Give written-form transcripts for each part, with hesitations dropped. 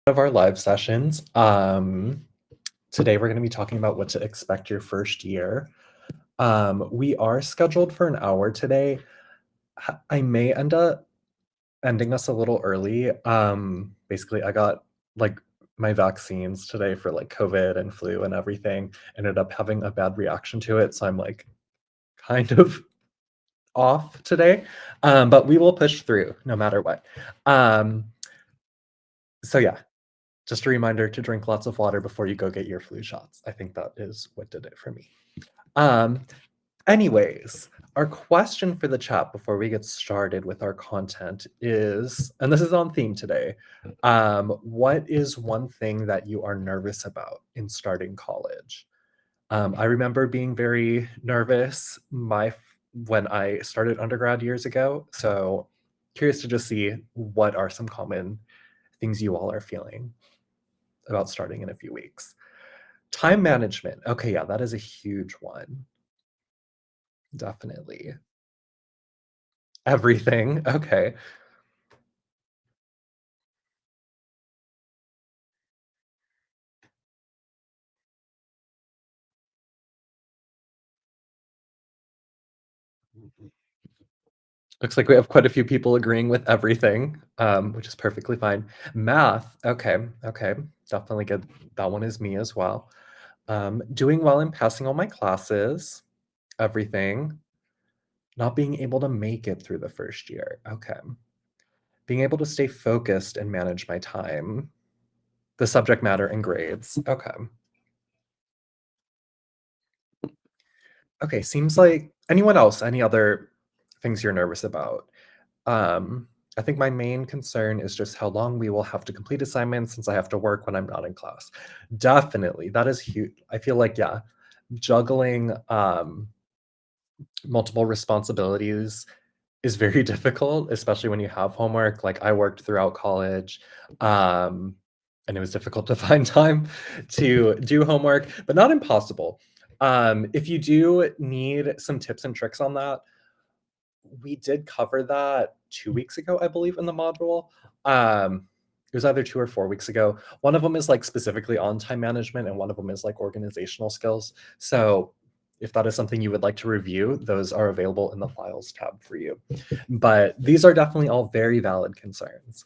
Of our live sessions. Today we're going to be talking about what to expect your first year. We are scheduled for an hour today. I may end up ending us a little early. Basically, I got like my vaccines today for like COVID and flu and everything. Ended up having a bad reaction to it, so I'm like kind of off today. But we will push through no matter what. Um, so yeah, just a reminder to drink lots of water before you go get your flu shots. I think that is what did it for me. Um, Anyways, our question for the chat before we get started with our content is, and this is on theme today, what is one thing that you are nervous about in starting college? I remember being very nervous when I started undergrad years ago. So curious to just see what are some common things you all are feeling about starting in a few weeks. Time management. Okay, yeah, that is a huge one. Definitely. Everything. Okay. Looks like we have quite a few people agreeing with everything, which is perfectly fine. Math. Okay. Okay. Definitely good. That one is me as well. Doing well in passing all my classes. Everything. Not being able to make it through the first year. Okay. Being able to stay focused and manage my time. The subject matter and grades. Okay. Okay, seems like anyone else, any other things you're nervous about? I think my main concern is just how long we will have to complete assignments since I have to work when I'm not in class. Definitely, that is huge. I feel like, yeah, juggling multiple responsibilities is very difficult, especially when you have homework. Like I worked throughout college, um, and it was difficult to find time to do homework, but not impossible. If you do need some tips and tricks on that, we did cover that 2 weeks ago, I believe, in the module. It was either 2 or 4 weeks ago. One of them is like specifically on time management, and one of them is like organizational skills. So if that is something you would like to review, those are available in the files tab for you. But these are definitely all very valid concerns.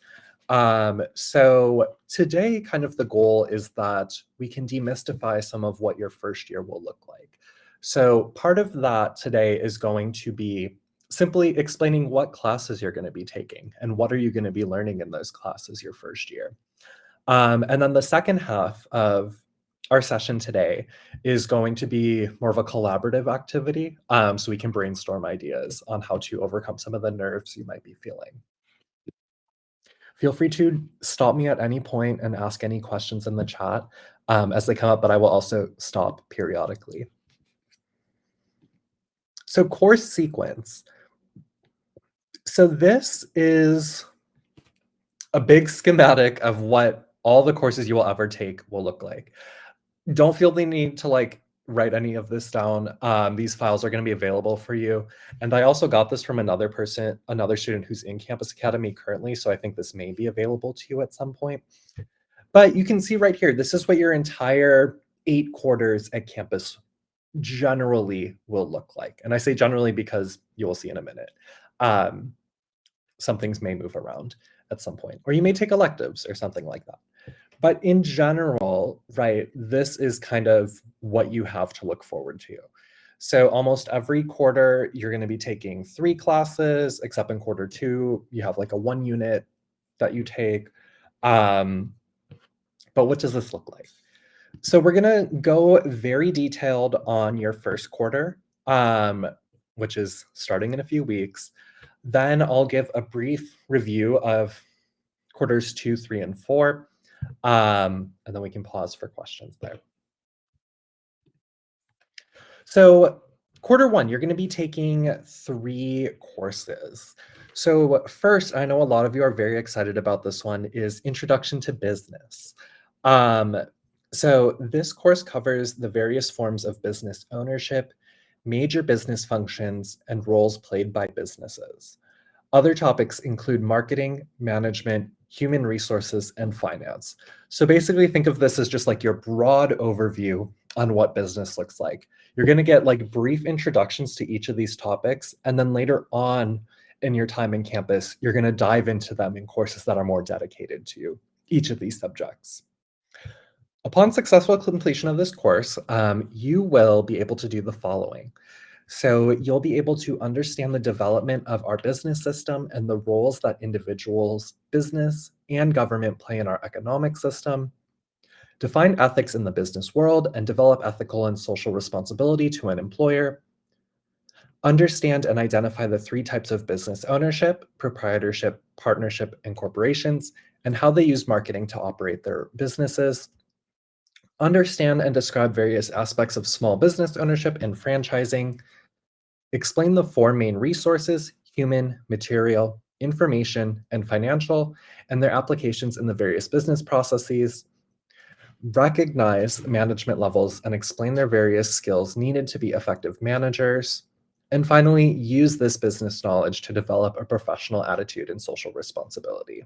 So today, kind of the goal is that we can demystify some of what your first year will look like. So part of that today is going to be simply explaining what classes you're going to be taking and what are you going to be learning in those classes your first year. And then the second half of our session today is going to be more of a collaborative activity, so we can brainstorm ideas on how to overcome some of the nerves you might be feeling. Feel free to stop me at any point and ask any questions in the chat as they come up, but I will also stop periodically. So course sequence. So this is a big schematic of what all the courses you will ever take will look like. Don't feel the need to like write any of this down. These files are going to be available for you. And I also got this from another student who's in Campus Academy currently. So I think this may be available to you at some point. But you can see right here, this is what your entire 8 quarters at campus generally will look like. And I say generally because you will see in a minute. Some things may move around at some point, or you may take electives or something like that. But in general, right, this is kind of what you have to look forward to. So almost every quarter, you're going to be taking 3 classes, except in quarter 2, you have like a 1 unit that you take. But what does this look like? So we're going to go very detailed on your first quarter, which is starting in a few weeks. Then I'll give a brief review of quarters 2, 3, and 4. And then we can pause for questions there. So quarter 1, you're going to be taking 3 courses. So first, I know a lot of you are very excited about this one, is Introduction to Business. So this course covers the various forms of business ownership, major business functions, and roles played by businesses. Other topics include marketing, management, human resources, and finance. So basically, think of this as just like your broad overview on what business looks like. You're going to get like brief introductions to each of these topics, and then later on in your time in campus, you're going to dive into them in courses that are more dedicated to each of these subjects. Upon successful completion of this course, you will be able to do the following. So you'll be able to understand the development of our business system and the roles that individuals, business, and government play in our economic system, define ethics in the business world, and develop ethical and social responsibility to an employer, understand and identify the three types of business ownership: proprietorship, partnership, and corporations, and how they use marketing to operate their businesses, understand and describe various aspects of small business ownership and franchising, explain the four main resources: human, material, information, and financial, and their applications in the various business processes, recognize management levels and explain their various skills needed to be effective managers, and finally, use this business knowledge to develop a professional attitude and social responsibility.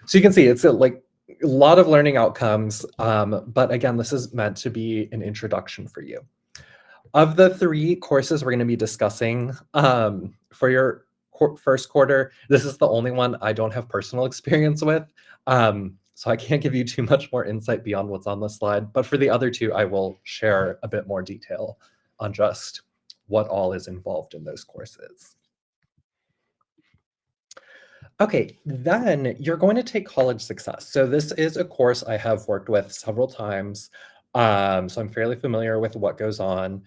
So you can see it's like a lot of learning outcomes, but again, this is meant to be an introduction for you. Of the three courses we're going to be discussing for your first quarter, this is the only one I don't have personal experience with. So I can't give you too much more insight beyond what's on the slide. But for the other two, I will share a bit more detail on just what all is involved in those courses. Okay, then you're going to take College Success. So this is a course I have worked with several times. So I'm fairly familiar with what goes on.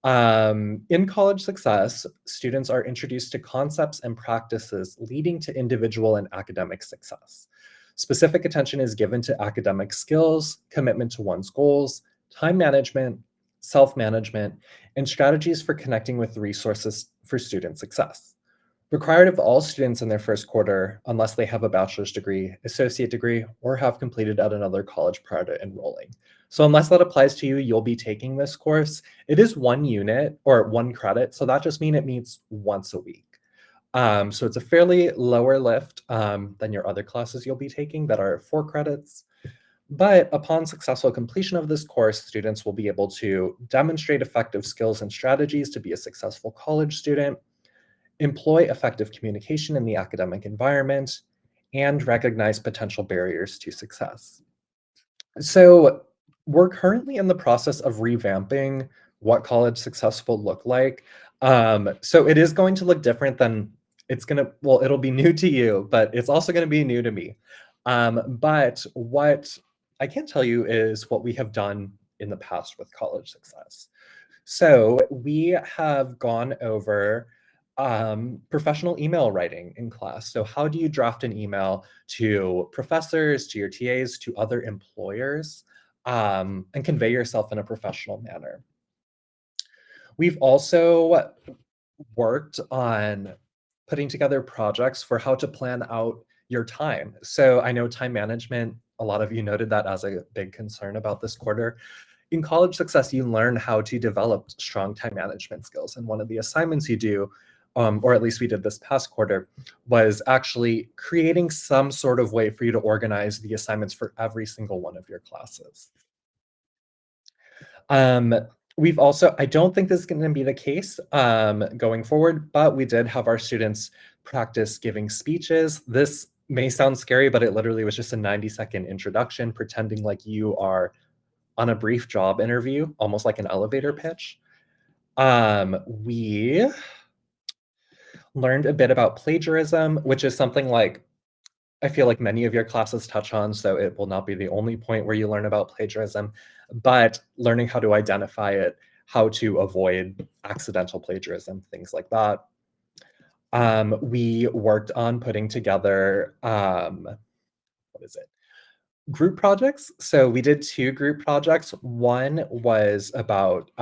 In College Success, students are introduced to concepts and practices leading to individual and academic success. Specific attention is given to academic skills, commitment to one's goals, time management, self-management, and strategies for connecting with resources for student success. Required of all students in their first quarter, unless they have a bachelor's degree, associate degree, or have completed at another college prior to enrolling. So unless that applies to you, you'll be taking this course. It is 1 unit or 1 credit, so that just means it meets once a week. So it's a fairly lower lift than your other classes you'll be taking that are 4 credits. But upon successful completion of this course, students will be able to demonstrate effective skills and strategies to be a successful college student, employ effective communication in the academic environment, and recognize potential barriers to success. So we're currently in the process of revamping what college success will look like. So it is going to look different than well, it'll be new to you, but it's also going to be new to me. But what I can tell you is what we have done in the past with college success. So we have gone over professional email writing in class. So how do you draft an email to professors, to your TAs, to other employers, and convey yourself in a professional manner? We've also worked on putting together projects for how to plan out your time. So I know time management, a lot of you noted that as a big concern about this quarter. In College Success, you learn how to develop strong time management skills. And one of the assignments you do, or at least we did this past quarter, was actually creating some sort of way for you to organize the assignments for every single one of your classes. We've also, I don't think this is going to be the case going forward, but we did have our students practice giving speeches. This may sound scary, but it literally was just a 90-second introduction, pretending like you are on a brief job interview, almost like an elevator pitch. We learned a bit about plagiarism, which is something like I feel like many of your classes touch on, so it will not be the only point where you learn about plagiarism, but learning how to identify it, how to avoid accidental plagiarism, things like that. We worked on putting together, what is it? Group projects. So we did 2 group projects. One was about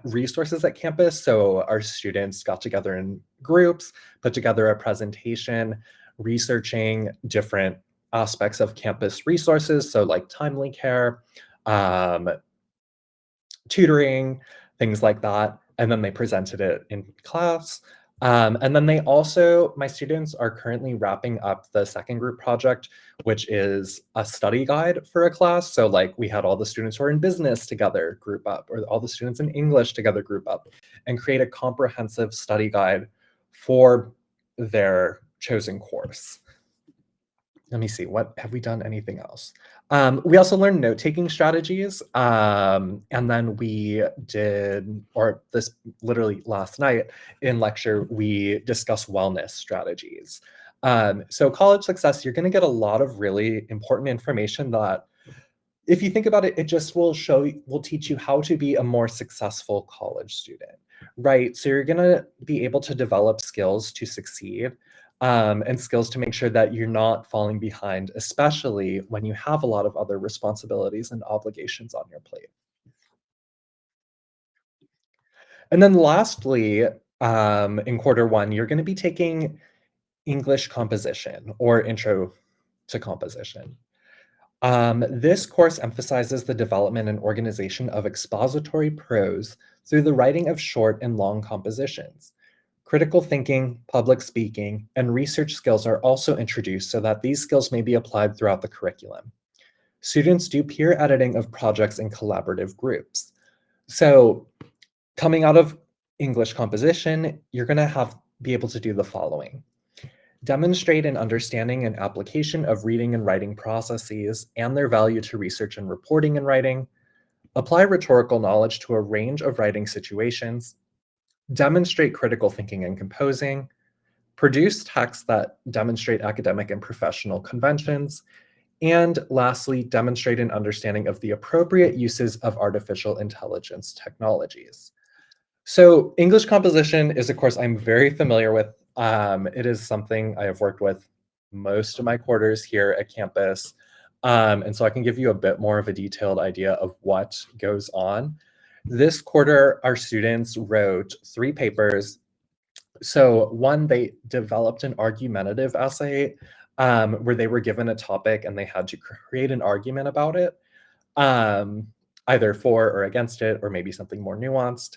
resources at campus. So our students got together in groups, put together a presentation, researching different aspects of campus resources. So like timely care, tutoring, things like that. And then they presented it in class. And then they also, my students are currently wrapping up the second group project, which is a study guide for a class. So like we had all the students who are in business together group up, or all the students in English together group up, and create a comprehensive study guide for their chosen course. Let me see, what have we done anything else? We also learned note-taking strategies, and then we did, or this literally last night in lecture, we discussed wellness strategies. So college success, you're gonna get a lot of really important information that, if you think about it, it just will teach you how to be a more successful college student, right? So you're gonna be able to develop skills to succeed, and skills to make sure that you're not falling behind, especially when you have a lot of other responsibilities and obligations on your plate. And then lastly, in quarter one, you're gonna be taking English composition or intro to composition. This course emphasizes the development and organization of expository prose through the writing of short and long compositions. Critical thinking, public speaking, and research skills are also introduced so that these skills may be applied throughout the curriculum. Students do peer editing of projects in collaborative groups. So, coming out of English composition, you're going to be able to do the following: demonstrate an understanding and application of reading and writing processes and their value to research and reporting and writing, apply rhetorical knowledge to a range of writing situations, demonstrate critical thinking and composing, produce texts that demonstrate academic and professional conventions, and lastly, demonstrate an understanding of the appropriate uses of artificial intelligence technologies. So English composition is a course I'm very familiar with. It is something I have worked with most of my quarters here at campus. And so I can give you a bit more of a detailed idea of what goes on. This quarter, our students wrote 3 papers. So one, they developed an argumentative essay, where they were given a topic and they had to create an argument about it, um, either for or against it, or maybe something more nuanced.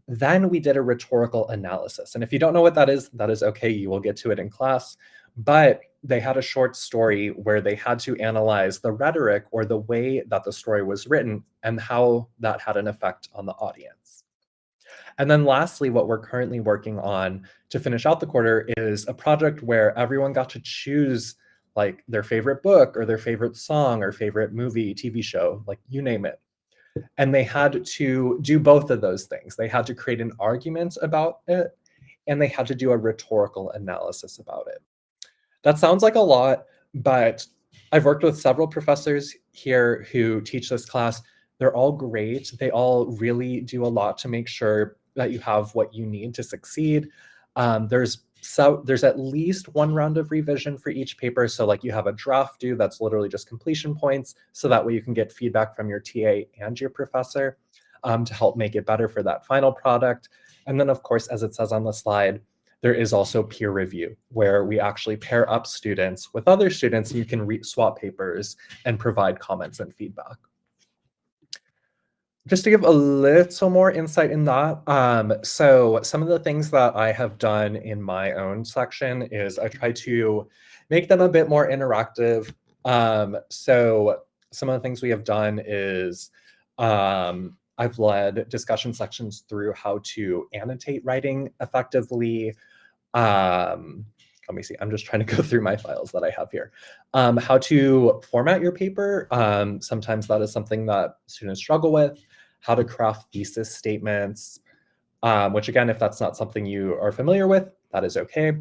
Then we did a rhetorical analysis. And if you don't know what that is okay. You will get to it in class. But they had a short story where they had to analyze the rhetoric or the way that the story was written and how that had an effect on the audience. And then lastly, what we're currently working on to finish out the quarter is a project where everyone got to choose like their favorite book or their favorite song or favorite movie, TV show, like you name it. And they had to do both of those things. They had to create an argument about it, and they had to do a rhetorical analysis about it. That sounds like a lot, but I've worked with several professors here who teach this class. They're all great. They all really do a lot to make sure that you have what you need to succeed. There's at least one round of revision for each paper. So like you have a draft due that's literally just completion points. So that way you can get feedback from your TA and your professor, to help make it better for that final product. And then of course, as it says on the slide, there is also peer review where we actually pair up students with other students and you can swap papers and provide comments and feedback. Just to give a little more insight in that, so some of the things that I have done in my own section is I try to make them a bit more interactive. So some of the things we have done is I've led discussion sections through how to annotate writing effectively. Let me see, I'm just trying to go through my files that I have here. How to format your paper. Sometimes that is something that students struggle with. How to craft thesis statements, which again, if that's not something you are familiar with, that is okay.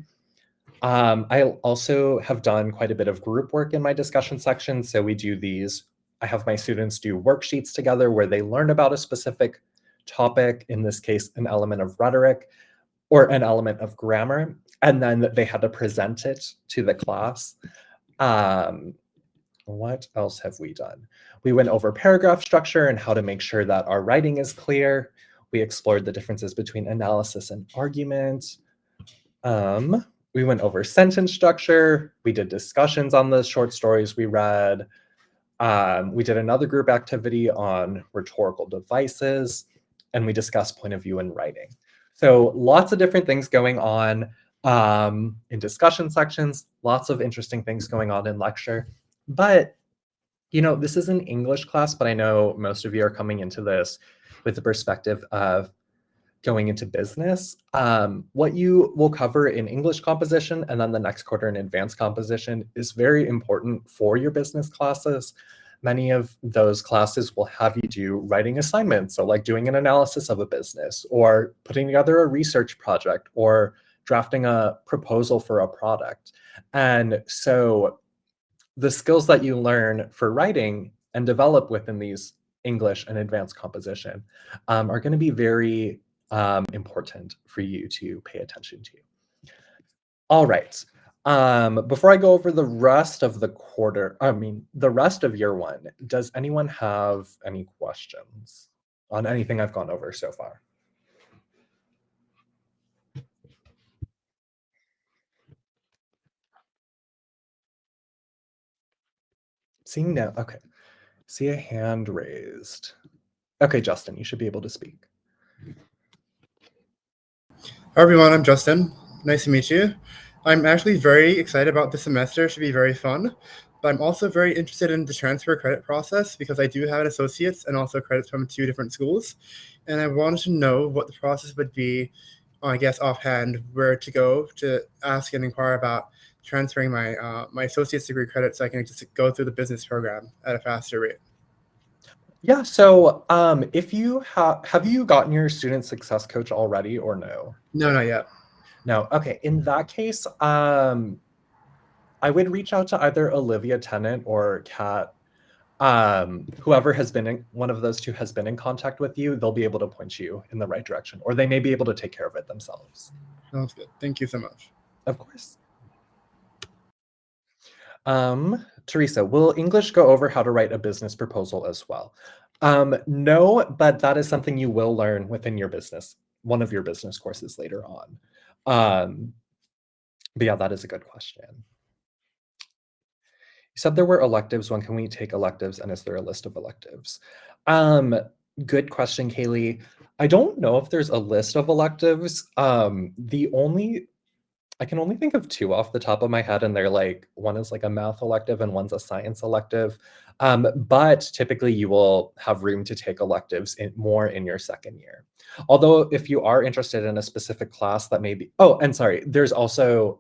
I also have done quite a bit of group work in my discussion section. So we do these, I have my students do worksheets together where they learn about a specific topic, in this case, an element of rhetoric or an element of grammar, and then they had to present it to the class. What else have we done? We went over paragraph structure and how to make sure that our writing is clear. We explored the differences between analysis and argument. We went over sentence structure. We did discussions on the short stories we read. We did another group activity on rhetorical devices, and we discussed point of view in writing. So lots of different things going on in discussion sections, lots of interesting things going on in lecture. But, this is an English class, but I know most of you are coming into this with the perspective of going into business. What you will cover in English composition and then the next quarter in advanced composition is very important for your business classes. Many of those classes will have you do writing assignments, so like doing an analysis of a business or putting together a research project or drafting a proposal for a product. And so the skills that you learn for writing and develop within these English and advanced composition are going to be very important for you to pay attention to. All right. Before I go over the rest of the rest of year one, does anyone have any questions on anything I've gone over so far? Seeing no, okay. See a hand raised. Okay, Justin, you should be able to speak. Hi everyone, I'm Justin. Nice to meet you. I'm actually very excited about this semester. It should be very fun. But I'm also very interested in the transfer credit process because I do have an associate's and also credits from 2 different schools. And I wanted to know what the process would be, I guess offhand, where to go to ask and inquire about transferring my associate's degree credits so I can just go through the business program at a faster rate. Yeah, so if you have you gotten your student success coach already or no? No, not yet. No. Okay. In that case, I would reach out to either Olivia Tennant or Kat. Whoever has been one of those two has been in contact with you, they'll be able to point you in the right direction, or they may be able to take care of it themselves. Sounds good. Thank you so much. Of course. Teresa, will English go over how to write a business proposal as well? No, but that is something you will learn within your business, one of your business courses later on. But yeah, that is a good question. You said there were electives. When can we take electives? And is there a list of electives? Good question, Kaylee. I don't know if there's a list of electives. I can only think of 2 off the top of my head, and they're like, one is like a math elective and one's a science elective. But typically you will have room to take electives more in your second year. Although if you are interested in a specific class that may be, oh, and sorry, there's also,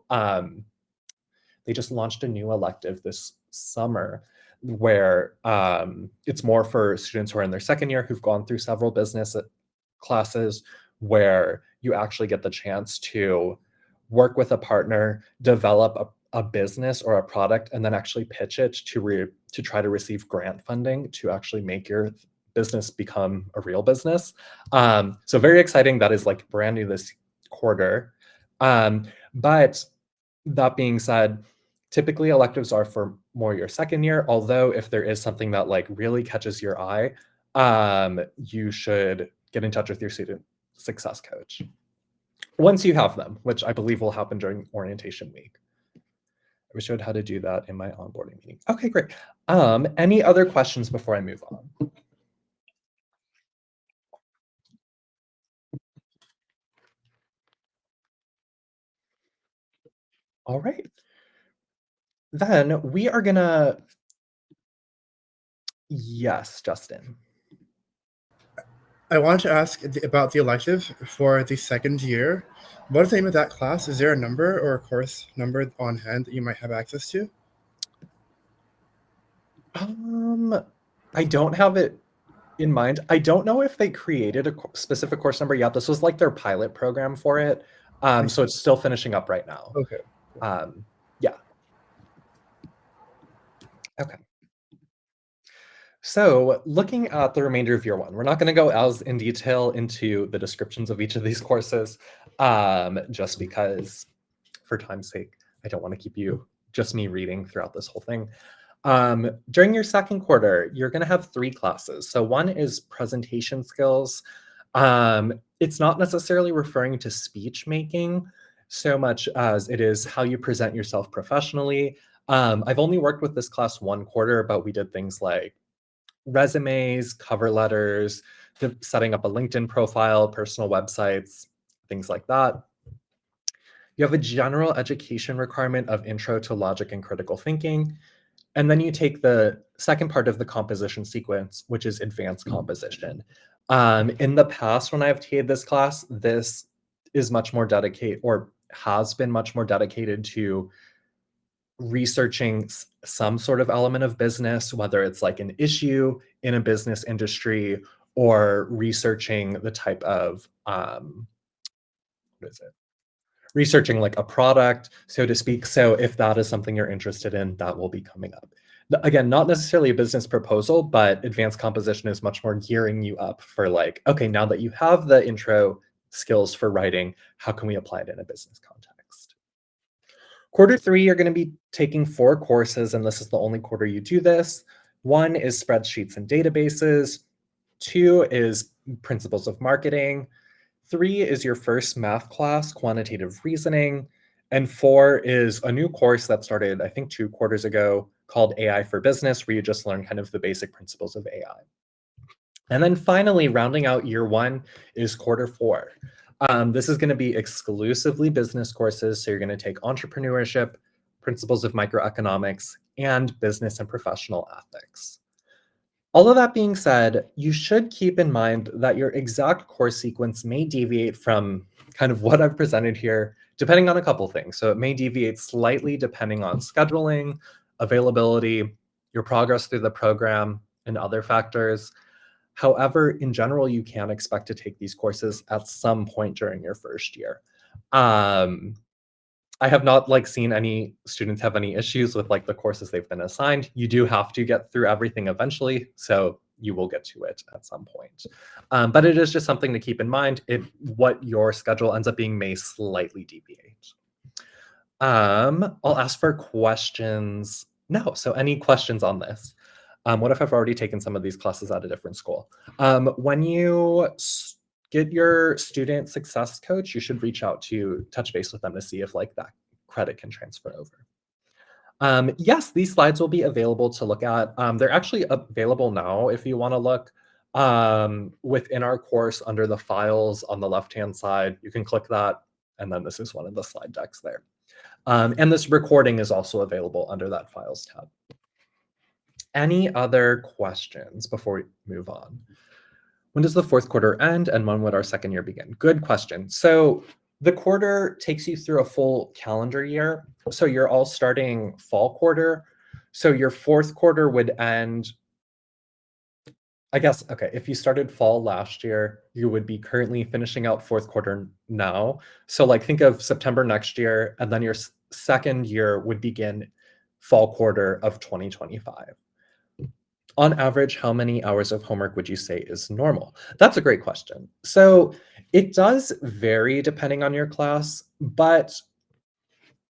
they just launched a new elective this summer where it's more for students who are in their second year who've gone through several business classes where you actually get the chance to work with a partner, develop a business or a product, and then actually pitch it to try to receive grant funding to actually make your business become a real business. So very exciting. That is like brand new this quarter. But that being said, typically electives are for more your second year, although if there is something that like really catches your eye, you should get in touch with your student success coach. Once you have them, which I believe will happen during orientation week. I showed how to do that in my onboarding meeting. Okay, great. Any other questions before I move on? All right. Then we are gonna, yes, Justin. I wanted to ask about the elective for the second year. What is the name of that class? Is there a number or a course number on hand that you might have access to? I don't have it in mind. I don't know if they created a specific course number yet. This was like their pilot program for it. So it's still finishing up right now. Okay. Yeah. Okay. So looking at the remainder of year one, we're not going to go as in detail into the descriptions of each of these courses, just because for time's sake, I don't want to keep you just me reading throughout this whole thing. During your second quarter, you're going to have 3 classes. So one is presentation skills. It's not necessarily referring to speech making so much as it is how you present yourself professionally. I've only worked with this class 1 quarter, but we did things like resumes, cover letters, setting up a LinkedIn profile, personal websites, things like that. You have a general education requirement of intro to logic and critical thinking. And then you take the second part of the composition sequence, which is advanced composition. In the past, when I've TA'd this class, this is much more dedicated, or has been much more dedicated to researching some sort of element of business, whether it's like an issue in a business industry or researching the type of what is it? Researching like a product, so to speak. So if that is something you're interested in, that will be coming up. Again, not necessarily a business proposal, but advanced composition is much more gearing you up for like, okay, now that you have the intro skills for writing, how can we apply it in a business context? Quarter 3, you're going to be taking 4 courses, and this is the only quarter you do this. 1 is spreadsheets and databases. 2 is principles of marketing. 3 is your first math class, quantitative reasoning. And 4 is a new course that started, I think, 2 quarters ago called AI for Business, where you just learn kind of the basic principles of AI. And then finally, rounding out year 1 is quarter 4. This is going to be exclusively business courses. So you're going to take entrepreneurship, principles of microeconomics, and business and professional ethics. All of that being said, you should keep in mind that your exact course sequence may deviate from kind of what I've presented here, depending on a couple things. So it may deviate slightly depending on scheduling, availability, your progress through the program, and other factors. However, in general, you can expect to take these courses at some point during your first year. I have not like seen any students have any issues with like the courses they've been assigned. You do have to get through everything eventually, so you will get to it at some point. But it is just something to keep in mind. What your schedule ends up being may slightly deviate. I'll ask for questions. No, so any questions on this? What if I've already taken some of these classes at a different school? When you get your student success coach, you should reach out to touch base with them to see if like that credit can transfer over. Yes, these slides will be available to look at. They're actually available now if you want to look within our course under the files on the left-hand side. You can click that, and then this is one of the slide decks there. And this recording is also available under that files tab. Any other questions before we move on? When does the fourth quarter end and when would our second year begin? Good question. So the quarter takes you through a full calendar year. So you're all starting fall quarter. So your fourth quarter would end, I guess, okay, if you started fall last year, you would be currently finishing out fourth quarter now. So like think of September next year, and then your second year would begin fall quarter of 2025. On average, how many hours of homework would you say is normal? That's a great question. So it does vary depending on your class, but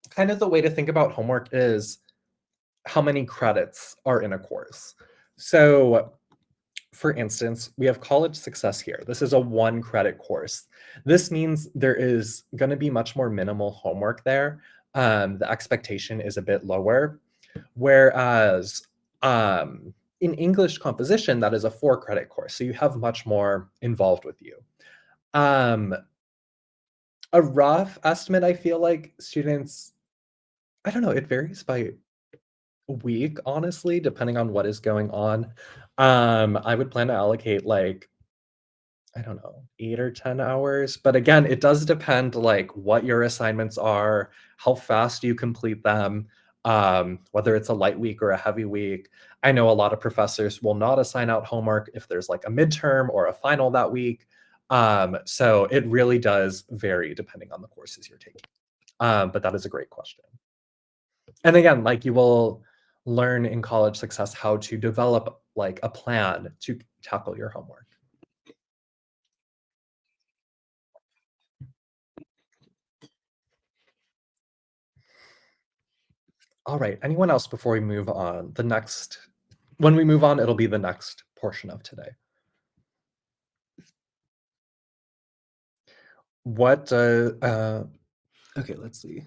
kind of the way to think about homework is how many credits are in a course. So for instance, we have college success here. This is a 1 credit course. This means there is going to be much more minimal homework there. The expectation is a bit lower. Whereas in English composition, that is a 4 credit course. So you have much more involved with you. A rough estimate, I feel like students, I don't know, it varies by week, honestly, depending on what is going on. I would plan to allocate like, I don't know, 8 or 10 hours. But again, it does depend like what your assignments are, how fast you complete them, whether it's a light week or a heavy week. I know a lot of professors will not assign out homework if there's like a midterm or a final that week. So it really does vary depending on the courses you're taking. But that is a great question. And again, like you will learn in college success how to develop like a plan to tackle your homework. All right, anyone else before we move on? When we move on, it'll be the next portion of today. What, okay, let's see.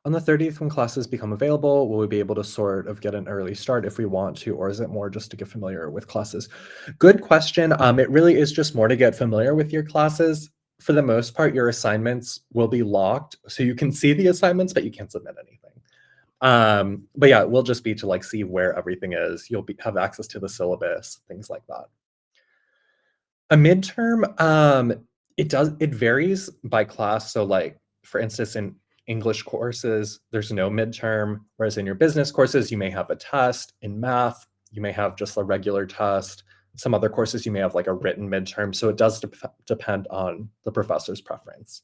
On the 30th, when classes become available, will we be able to sort of get an early start if we want to, or is it more just to get familiar with classes? Good question. It really is just more to get familiar with your classes. For the most part, your assignments will be locked, so you can see the assignments, but you can't submit anything. But yeah, it will just be to like see where everything is. Have access to the syllabus, things like that. A midterm, it varies by class. So like for instance, in English courses, there's no midterm, whereas in your business courses, you may have a test. In math, you may have just a regular test. Some other courses, you may have like a written midterm. So it does depend on the professor's preference.